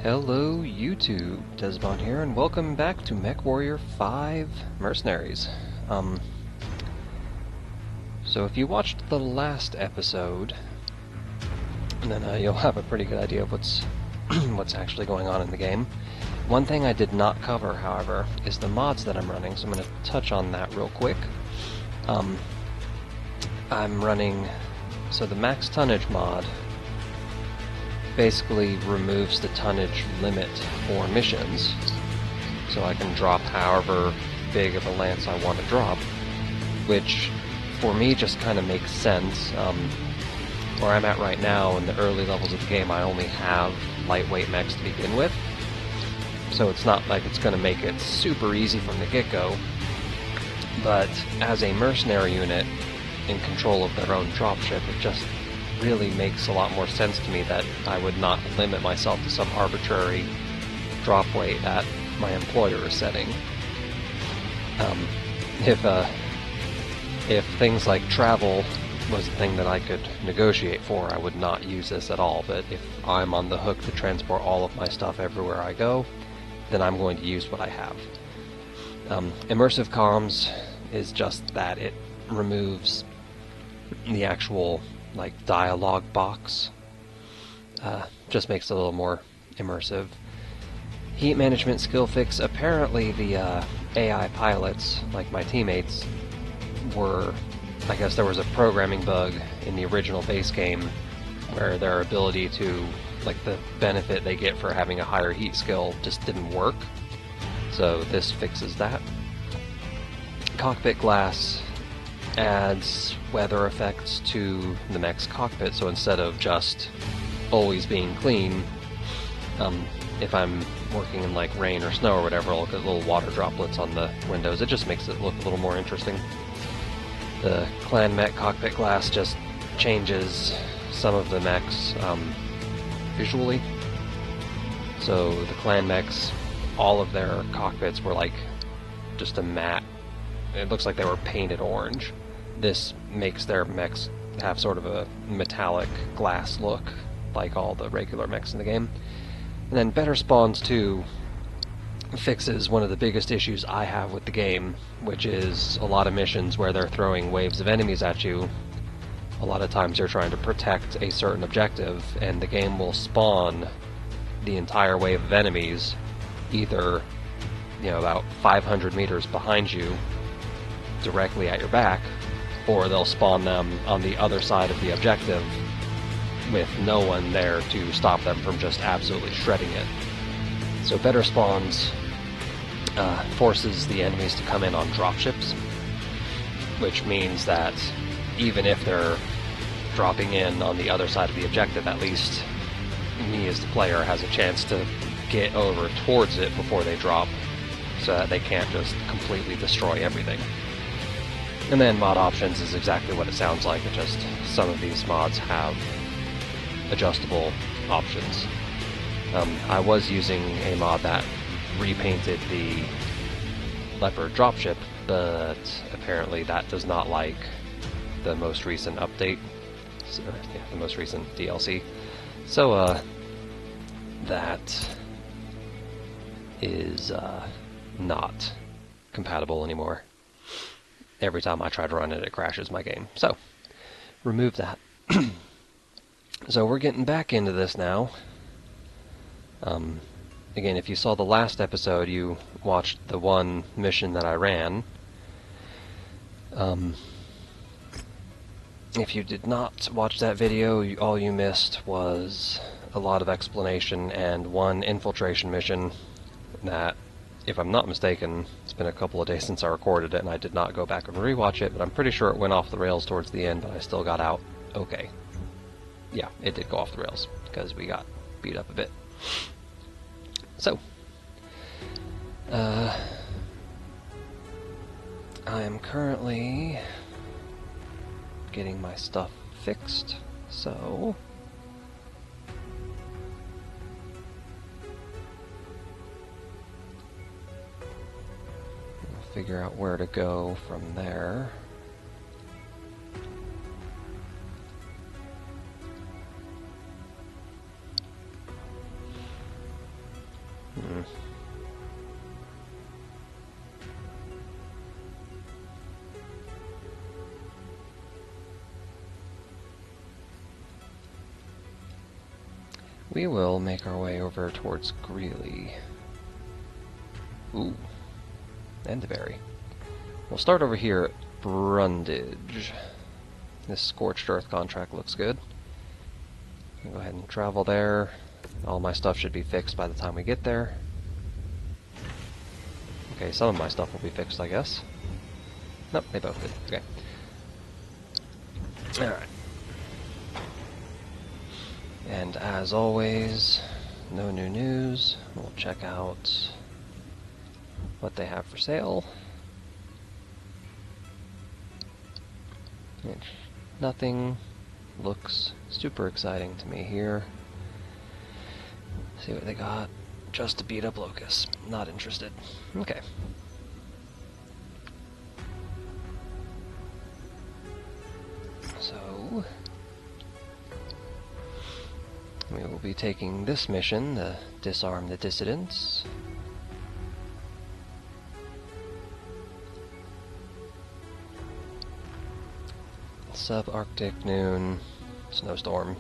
Hello YouTube, Dezibahn here, and welcome back to Mechwarrior 5 Mercenaries. So if you watched the last episode, then you'll have a pretty good idea of what's actually going on in the game. One thing I did not cover, however, is the mods that I'm running, so I'm going to touch on that real quick. I'm running, so the max tonnage mod basically removes the tonnage limit for missions, so I can drop however big of a lance I want to drop, which for me just kind of makes sense. Where I'm at right now in the early levels of the game, I only have lightweight mechs to begin with, so it's not like it's going to make it super easy from the get-go, but as a mercenary unit in control of their own dropship, it just really makes a lot more sense to me that I would not limit myself to some arbitrary drop weight that my employer is setting. If things like travel was a thing that I could negotiate for, I would not use this at all, but if I'm on the hook to transport all of my stuff everywhere I go, then I'm going to use what I have. Immersive comms is just that. It removes the actual dialogue box. Just makes it a little more immersive. Heat management skill fix. Apparently the AI pilots, like my teammates, I guess there was a programming bug in the original base game where their ability to, the benefit they get for having a higher heat skill just didn't work. So this fixes that. Cockpit glass adds weather effects to the mech's cockpit, so instead of just always being clean, if I'm working in rain or snow or whatever, I'll get little water droplets on the windows. It just makes it look a little more interesting. The clan mech cockpit glass just changes some of the mechs visually. So the clan mechs, all of their cockpits were just a matte. It looks like they were painted orange. This makes their mechs have sort of a metallic glass look, like all the regular mechs in the game. And then Better Spawns 2 fixes one of the biggest issues I have with the game, which is a lot of missions where they're throwing waves of enemies at you. A lot of times you're trying to protect a certain objective, and the game will spawn the entire wave of enemies either, about 500 meters behind you, directly at your back, or they'll spawn them on the other side of the objective with no one there to stop them from just absolutely shredding it. So Better Spawns forces the enemies to come in on dropships, which means that even if they're dropping in on the other side of the objective, at least me as the player has a chance to get over towards it before they drop, so that they can't just completely destroy everything. And then mod options is exactly what it sounds like. It just, some of these mods have adjustable options. I was using a mod that repainted the Leopard dropship, but apparently that does not like the most recent update, the most recent DLC. So that is not compatible anymore. Every time I try to run it, it crashes my game. So, remove that. So we're getting back into this now. Again, if you saw the last episode, you watched the one mission that I ran. If you did not watch that video, all you missed was a lot of explanation and one infiltration mission that, if I'm not mistaken, it's been a couple of days since I recorded it, and I did not go back and rewatch it, but I'm pretty sure it went off the rails towards the end, but I still got out okay. Yeah, it did go off the rails, because we got beat up a bit. So, I am currently getting my stuff fixed, so I'll figure out where to go from there. Hmm. We will make our way over towards Greeley. Ooh. Enderberry. We'll start over here at Brundage. This Scorched Earth contract looks good. I'll go ahead and travel there. All my stuff should be fixed by the time we get there. Okay, some of my stuff will be fixed, I guess. Nope, they both did. Okay. Alright. And as always, no new news. We'll check out what they have for sale. Nothing looks super exciting to me here. See what they got. Just to beat up Locust. Not interested. Okay. So we will be taking this mission, the Disarm the Dissidents. Subarctic noon, snowstorm.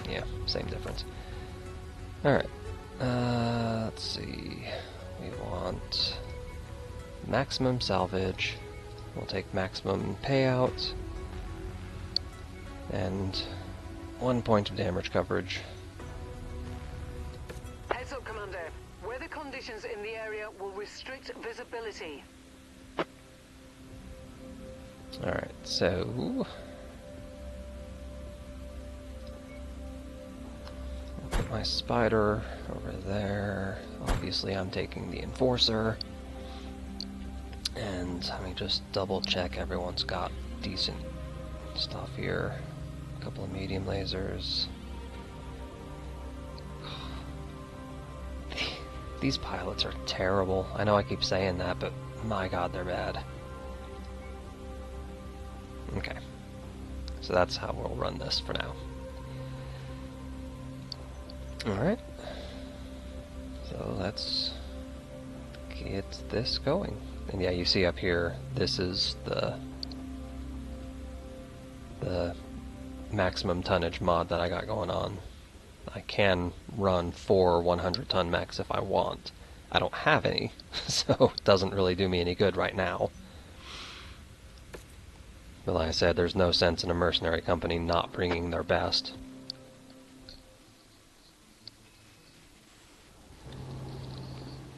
Yeah, same difference. Alright. Let's see. We want maximum salvage. We'll take maximum payout. And 1 point of damage coverage. Heads up, Commander. Weather conditions in the area will restrict visibility. Alright, so I'll put my spider over there. Obviously I'm taking the Enforcer. And let me just double check everyone's got decent stuff here. A couple of medium lasers. These pilots are terrible. I know I keep saying that, but my god, they're bad. Okay, so that's how we'll run this for now. Alright, so let's get this going. And yeah, you see up here, this is the maximum tonnage mod that I got going on. I can run 4 100-ton mechs if I want. I don't have any, so it doesn't really do me any good right now. But like I said, there's no sense in a mercenary company not bringing their best.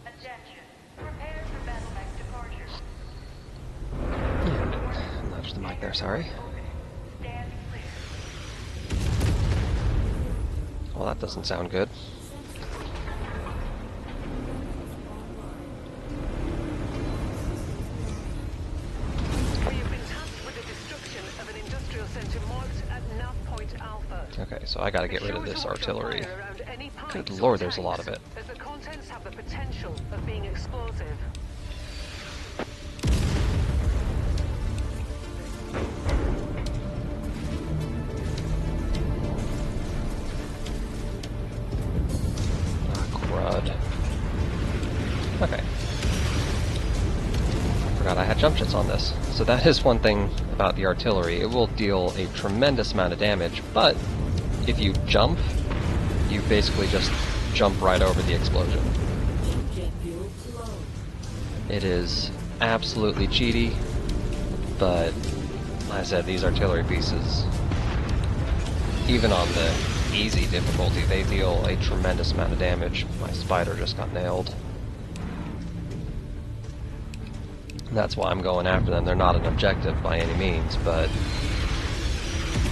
Attention. Prepare for battle mech departure. And nudge the mic there, sorry. Stand clear. Well, that doesn't sound good. Okay, so I gotta get rid of this artillery. Good lord, there's a lot of it. As the contents have the potential of being explosive. Ah, crud. Okay. I forgot I had jump jets on this. So that is one thing about the artillery. It will deal a tremendous amount of damage, but if you jump, you basically just jump right over the explosion. It is absolutely cheaty, but like I said, these artillery pieces, even on the easy difficulty, they deal a tremendous amount of damage. My spider just got nailed. That's why I'm going after them. They're not an objective by any means, but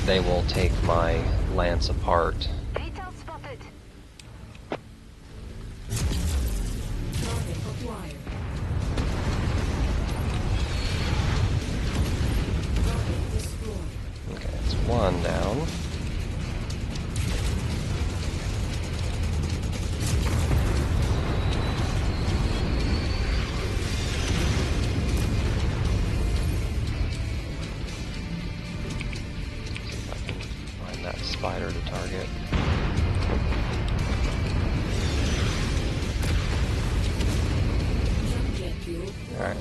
they will take my lance apart. Detail spotted. Okay, it's one down. Spider to target.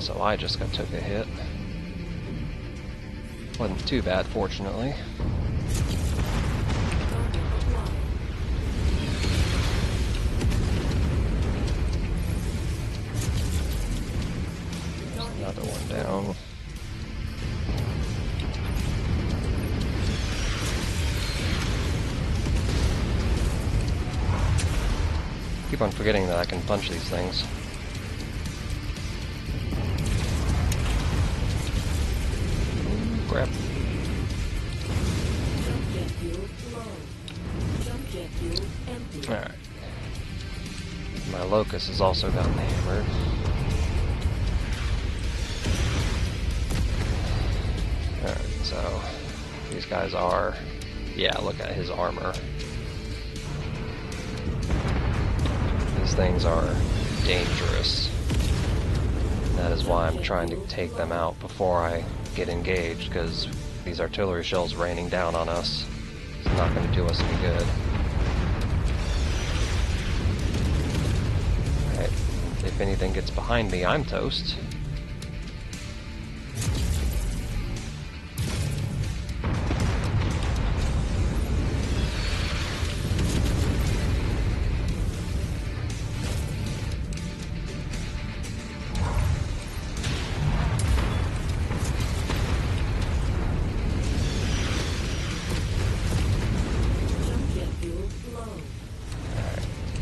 so I just took a hit. Wasn't too bad, fortunately. Another one down. Keep on forgetting that I can punch these things. Grab. Alright. My locust has also gotten hammered. Alright, so these guys are... yeah, look at his armor. These things are dangerous. That is why I'm trying to take them out before I get engaged, because these artillery shells raining down on us is not going to do us any good. Alright, if anything gets behind me, I'm toast.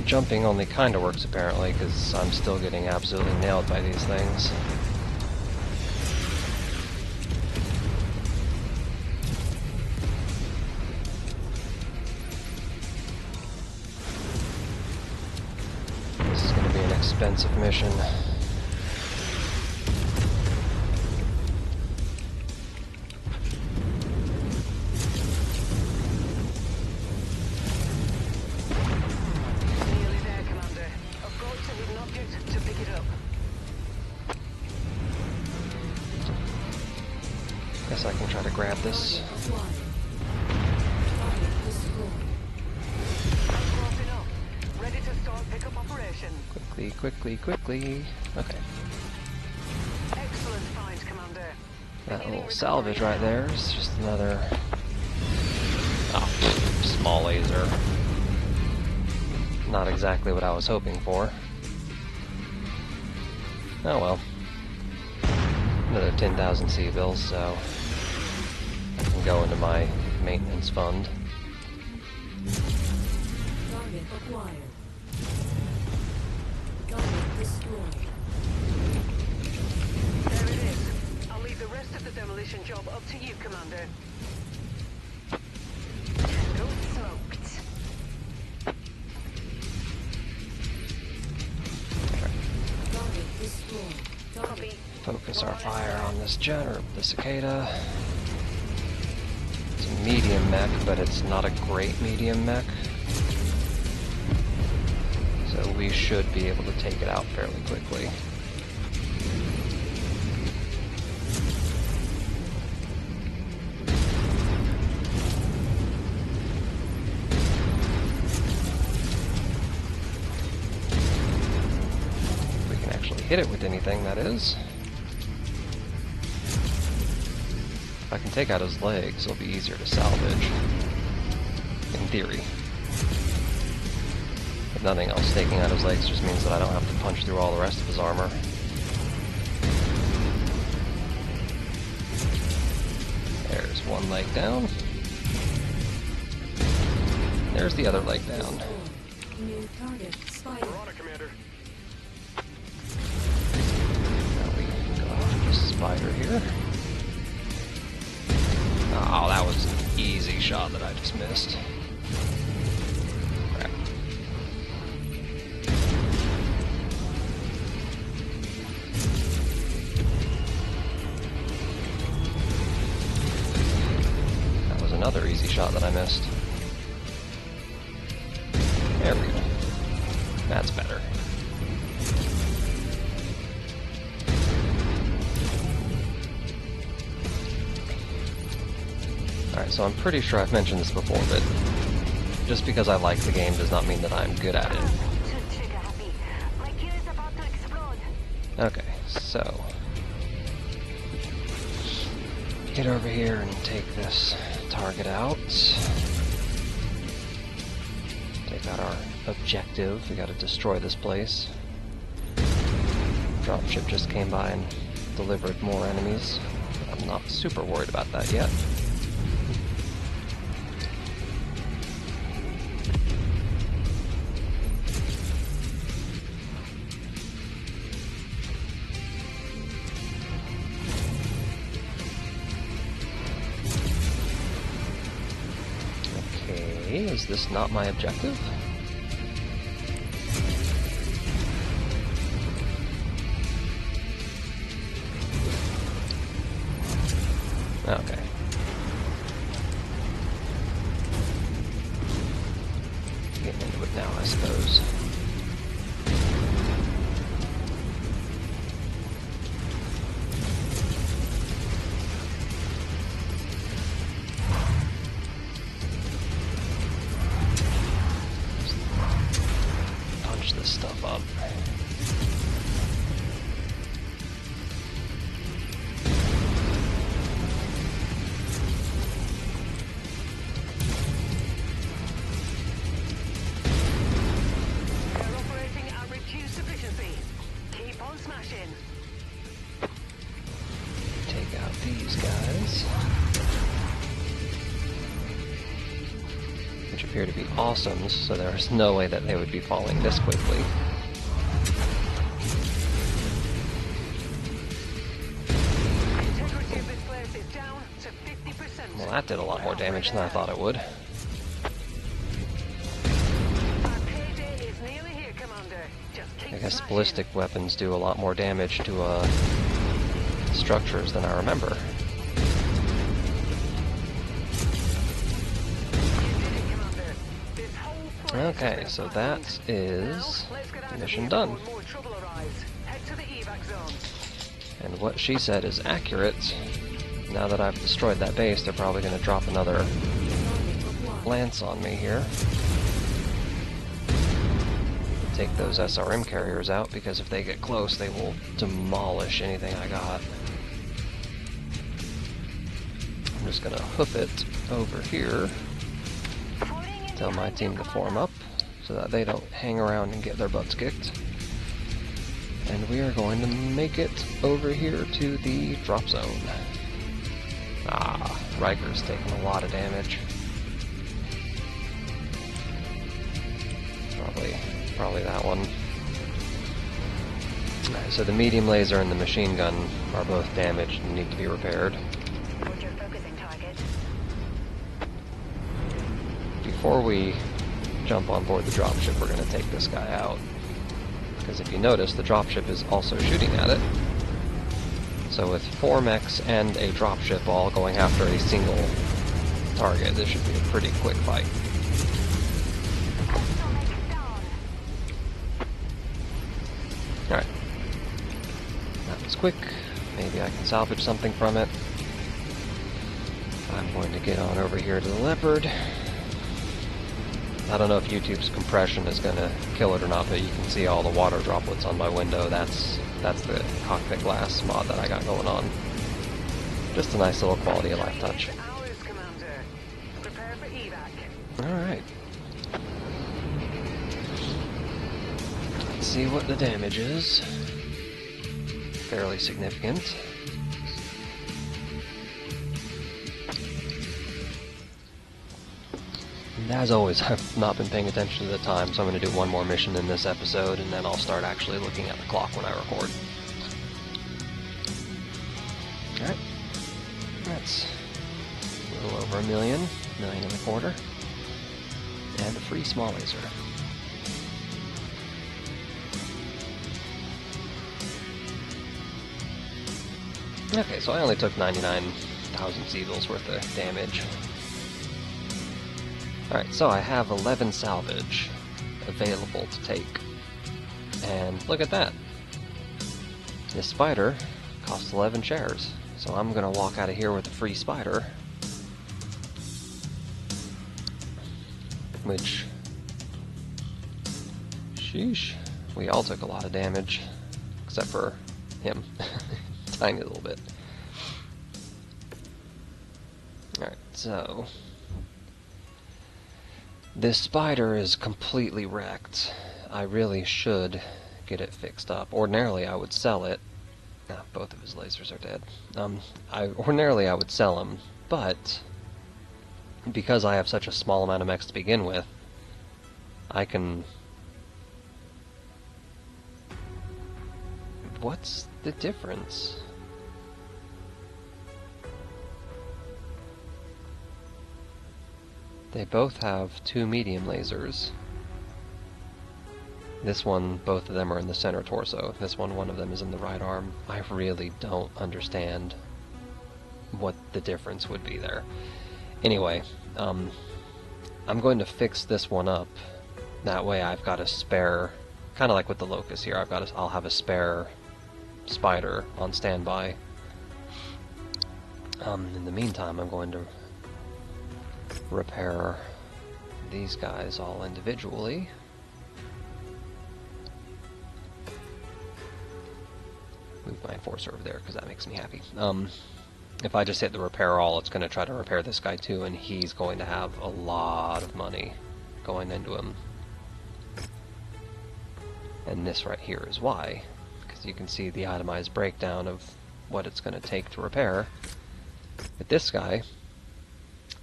Jumping only kind of works apparently, because I'm still getting absolutely nailed by these things. This is going to be an expensive mission. Guess I can try to grab this. Ready to start pickup operation. Quickly, quickly, quickly. Okay. Excellent find, Commander. That little salvage right there is just another... oh, small laser. Not exactly what I was hoping for. Oh well. Another 10,000 C-bills, so I can go into my maintenance fund. Target acquired. Target destroyed. There it is. I'll leave the rest of the demolition job up to you, Commander. Go smoked. Target destroyed. Copy. Focus our fire on this jet, or the cicada. It's a medium mech, but it's not a great medium mech. So we should be able to take it out fairly quickly. If we can actually hit it with anything, that is. If I can take out his legs, it'll be easier to salvage. In theory. If nothing else, taking out his legs just means that I don't have to punch through all the rest of his armor. There's one leg down. There's the other leg down. New target spider. We're on it, Commander. Now we can go after the spider here. Oh, that was an easy shot that I just missed. Crap. That was another easy shot that I missed. There we go. That's better. Alright, so I'm pretty sure I've mentioned this before, but just because I like the game does not mean that I'm good at it. Trigger happy. My gear is about to explode. Okay, so get over here and take this target out. Take out our objective. We gotta destroy this place. Dropship just came by and delivered more enemies. I'm not super worried about that yet. Okay, is this not my objective? Okay. Getting into it now, I suppose. Punch this stuff up. Take out these guys, which appear to be awesomes, so there's no way that they would be falling this quickly. Well, that did a lot more damage than I thought it would. I guess ballistic weapons do a lot more damage to structures than I remember. Okay, so that is mission done. And what she said is accurate. Now that I've destroyed that base, they're probably going to drop another lance on me here. Take those SRM carriers out, because if they get close, they will demolish anything I got. I'm just gonna hoof it over here, tell my team to form up, so that they don't hang around and get their butts kicked. And we are going to make it over here to the drop zone. Ah, Riker's taking a lot of damage. Probably that one. So the medium laser and the machine gun are both damaged and need to be repaired. Before we jump on board the dropship, we're going to take this guy out. Because if you notice, the dropship is also shooting at it. So with 4 mechs and a dropship all going after a single target, this should be a pretty quick fight. Alright. That was quick. Maybe I can salvage something from it. I'm going to get on over here to the Leopard. I don't know if YouTube's compression is going to kill it or not, but you can see all the water droplets on my window. That's the cockpit glass mod that I got going on. Just a nice little quality of life touch. Alright. Let's see what the damage is. Fairly significant. And as always, I've not been paying attention to the time, so I'm going to do one more mission in this episode, and then I'll start actually looking at the clock when I record. Alright. That's a little over $1 million, $1.25 million. And a free small laser. Okay, so I only took 99,000 Seagulls worth of damage. Alright, so I have 11 salvage available to take. And look at that. This spider costs 11 shares. So I'm gonna walk out of here with a free spider. Which... sheesh. We all took a lot of damage. Except for him. Tiny little bit. So, this spider is completely wrecked. I really should get it fixed up. Ordinarily, I would sell it. Ah, both of his lasers are dead. Ordinarily, I would sell him, but because I have such a small amount of mechs to begin with, I can... What's the difference? They both have 2 medium lasers. This one, both of them are in the center torso. This one of them is in the right arm. I really don't understand what the difference would be there. Anyway, I'm going to fix this one up. That way I've got a spare, kind of like with the Locust here, I'll have a spare spider on standby. In the meantime, I'm going to repair these guys all individually. Move my enforcer over there because that makes me happy. If I just hit the repair all, it's going to try to repair this guy too, and he's going to have a lot of money going into him. And this right here is why, because you can see the itemized breakdown of what it's going to take to repair. With this guy,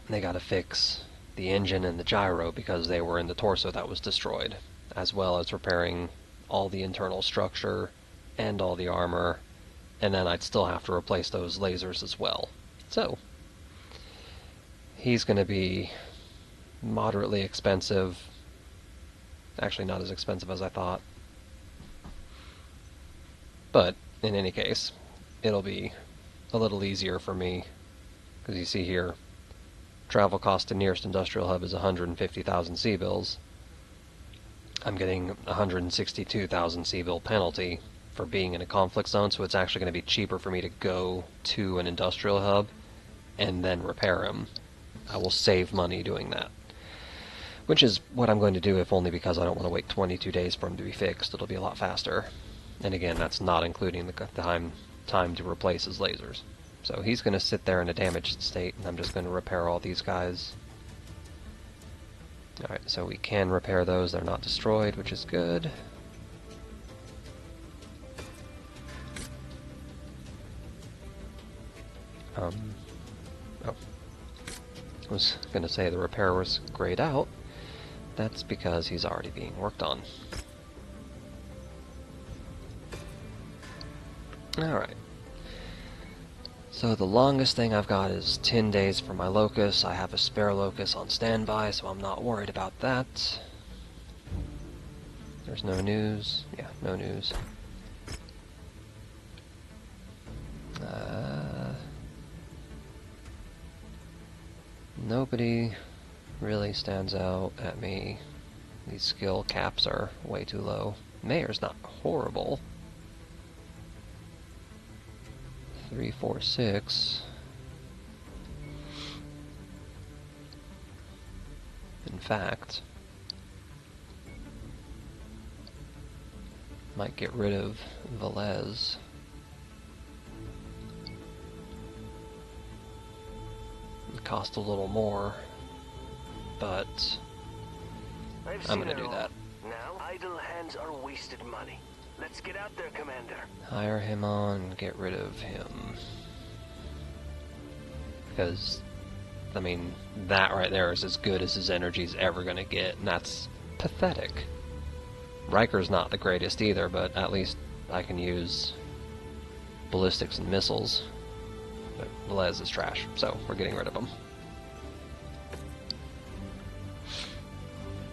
they got to fix the engine and the gyro because they were in the torso that was destroyed, as well as repairing all the internal structure and all the armor, and then I'd still have to replace those lasers as well. So, he's going to be moderately expensive. Actually, not as expensive as I thought. But, in any case, it'll be a little easier for me, because you see here, travel cost to nearest industrial hub is 150,000 C-bills. I'm getting 162,000 C-bill penalty for being in a conflict zone, so it's actually going to be cheaper for me to go to an industrial hub and then repair him. I will save money doing that. Which is what I'm going to do, if only because I don't want to wait 22 days for him to be fixed. It'll be a lot faster. And again, that's not including the time to replace his lasers. So he's going to sit there in a damaged state, and I'm just going to repair all these guys. Alright, so we can repair those. They're not destroyed, which is good. I was going to say the repair was grayed out. That's because he's already being worked on. Alright. So the longest thing I've got is 10 days for my Locust. I have a spare Locust on standby, so I'm not worried about that. There's no news. Yeah, no news. Nobody really stands out at me. These skill caps are way too low. Mayor's not horrible. 3, 4, 6. In fact, might get rid of Velez. It cost a little more, but I'm gonna do that. Now idle hands are wasted money. Let's get out there, Commander. Hire him on and get rid of him. Because, I mean, that right there is as good as his energy's ever gonna get, and that's pathetic. Riker's not the greatest either, but at least I can use ballistics and missiles. But Velez is trash, so we're getting rid of him.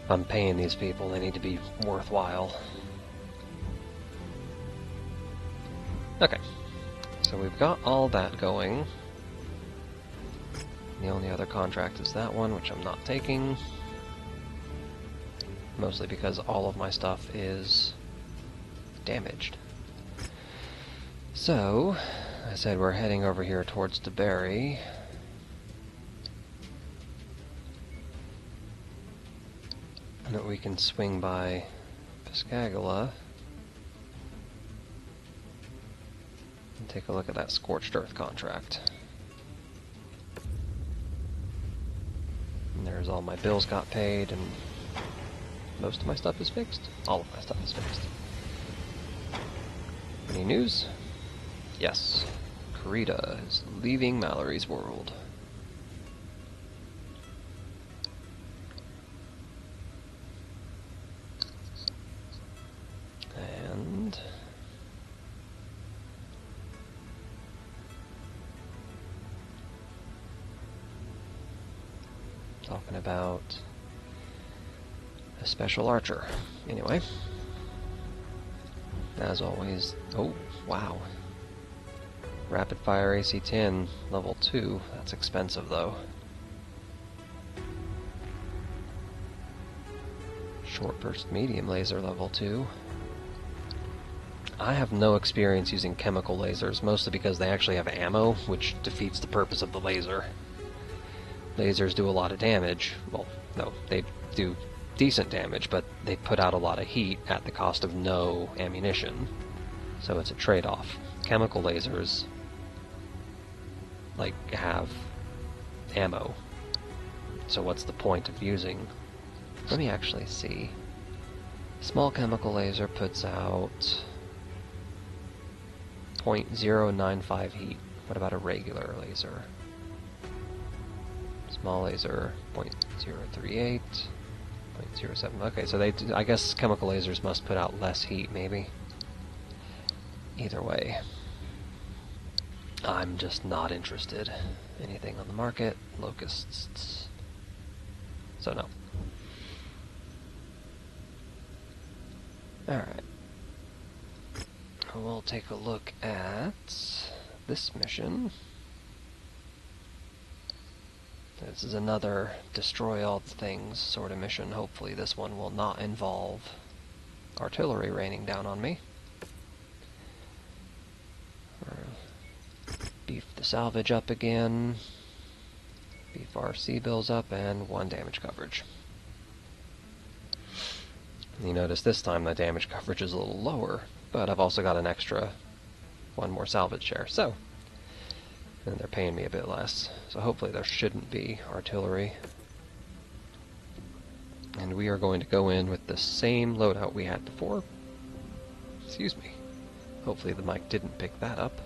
I'm paying these people, they need to be worthwhile. Okay, so we've got all that going. The only other contract is that one, which I'm not taking. Mostly because all of my stuff is damaged. So, I said we're heading over here towards DeBerry. And that we can swing by Piscagala and take a look at that Scorched Earth contract. And there's all my bills got paid, and most of my stuff is fixed. All of my stuff is fixed. Any news? Yes. Karita is leaving Mallory's world. And talking about a special archer. Anyway, as always, oh wow. Rapid fire AC-10, level 2. That's expensive though. Short burst medium laser, level 2. I have no experience using chemical lasers, mostly because they actually have ammo, which defeats the purpose of the laser. Lasers do a lot of damage. Well, no, they do decent damage, but they put out a lot of heat at the cost of no ammunition. So it's a trade-off. Chemical lasers like have ammo. So what's the point of using? Let me actually see. Small chemical laser puts out 0.095 heat. What about a regular laser? Small laser 0.038, 0.07. Okay, so I guess chemical lasers must put out less heat, maybe. Either way, I'm just not interested. Anything on the market? Locusts. So no. Alright. We'll take a look at this mission. This is another destroy all the things sort of mission. Hopefully this one will not involve artillery raining down on me. Beef the salvage up again. Beef our C-bills up, and 1 damage coverage. You notice this time the damage coverage is a little lower, but I've also got an extra 1 more salvage share, so... and they're paying me a bit less, so hopefully there shouldn't be artillery. And we are going to go in with the same loadout we had before. Excuse me. Hopefully the mic didn't pick that up.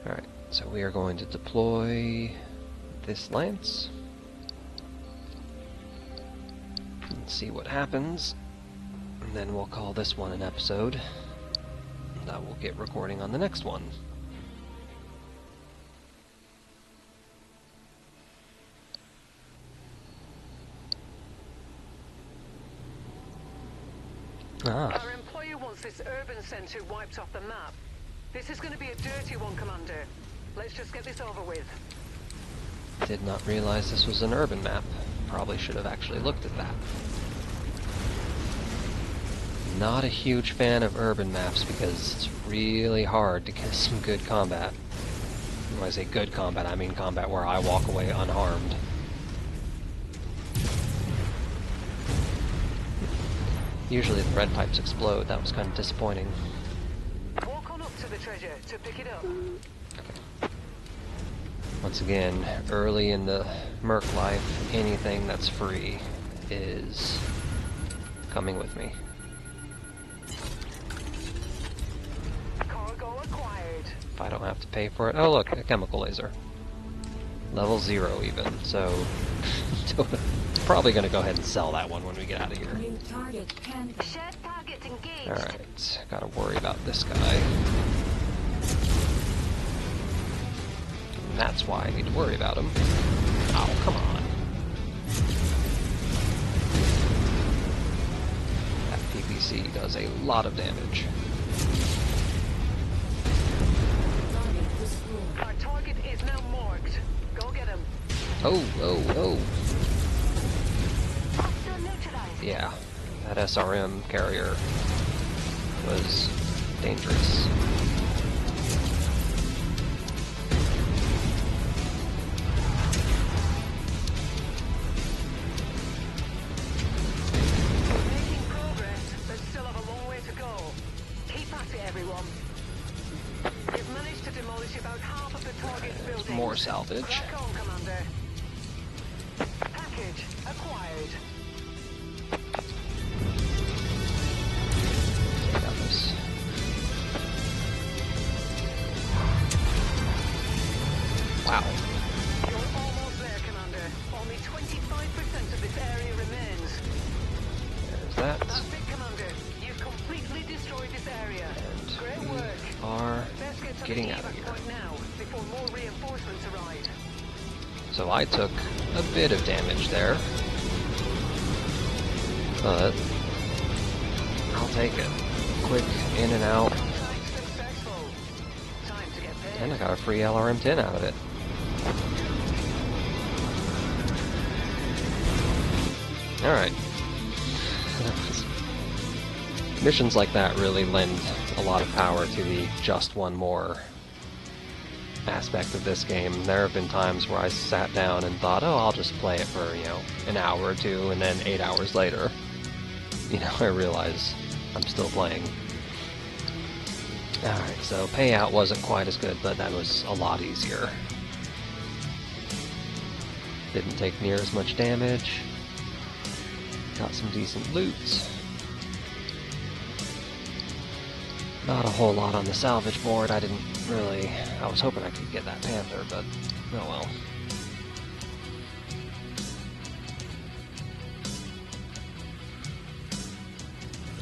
Alright, so we are going to deploy this lance. And see what happens. And then we'll call this one an episode. And I will get recording on the next one. Our employer wants this urban centre wiped off the map. This is going to be a dirty one, Commander. Let's just get this over with. Did not realize this was an urban map. Probably should have actually looked at that. Not a huge fan of urban maps because it's really hard to get some good combat. When I say good combat, I mean combat where I walk away unharmed. Usually the red pipes explode. That was kind of disappointing. Walk on up to the treasure to pick it up. Okay. Once again, early in the Merc life, anything that's free is coming with me. Cargo acquired. If I don't have to pay for it. Oh look, a chemical laser. Level 0 even, so probably gonna go ahead and sell that one when we get out of here. New target can Shared target engaged. Alright, gotta worry about this guy. And that's why I need to worry about him. Oh, come on. That PPC does a lot of damage. target destroyed. Our target is now marked. Go get him. Oh, oh, oh. Hostile neutralized. Yeah, that SRM carrier was dangerous. Making progress, but still have a long way to go. Keep at it, everyone. You've managed to demolish about half of the target's buildings. More salvage. Crack on, Commander. getting out of here. Right now, before more reinforcements arrive. So I took a bit of damage there, but I'll take it. Quick in and out, Successful. Time to get paid. and I got a free LRM-10 out of it. Alright. Missions like that really lend a lot of power to the just one more aspect of this game. There have been times where I sat down and thought, oh, I'll just play it for, an hour or two, and then 8 hours later, I realize I'm still playing. Alright, so payout wasn't quite as good, but that was a lot easier. Didn't take near as much damage. Got some decent loot. Not a whole lot on the salvage board. I was hoping I could get that Panther, but oh well.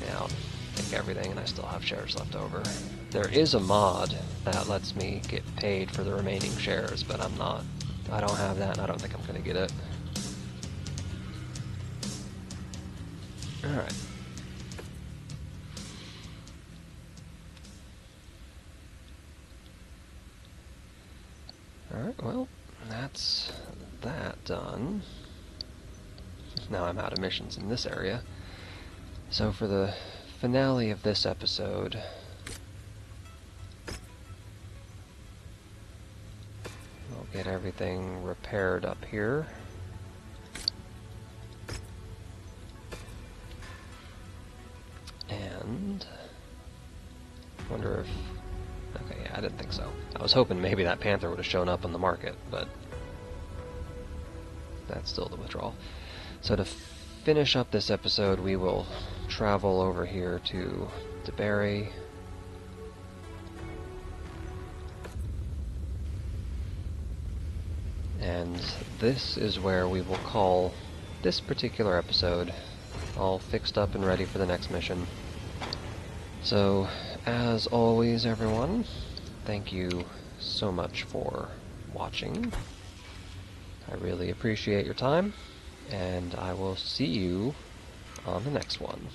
Yeah, I'll take everything, and I still have shares left over. There is a mod that lets me get paid for the remaining shares, but I don't have that, and I don't think I'm going to get it. Alright. Alright, well, that's that done. Now I'm out of missions in this area. So for the finale of this episode, I'll get everything repaired up here. And wonder if... Okay, yeah, I didn't think so. I was hoping maybe that Panther would have shown up on the market, but that's still the withdrawal. So to finish up this episode, we will travel over here to Dezibahn. And this is where we will call this particular episode, all fixed up and ready for the next mission. So, as always, everyone, thank you so much for watching. I really appreciate your time, and I will see you on the next one.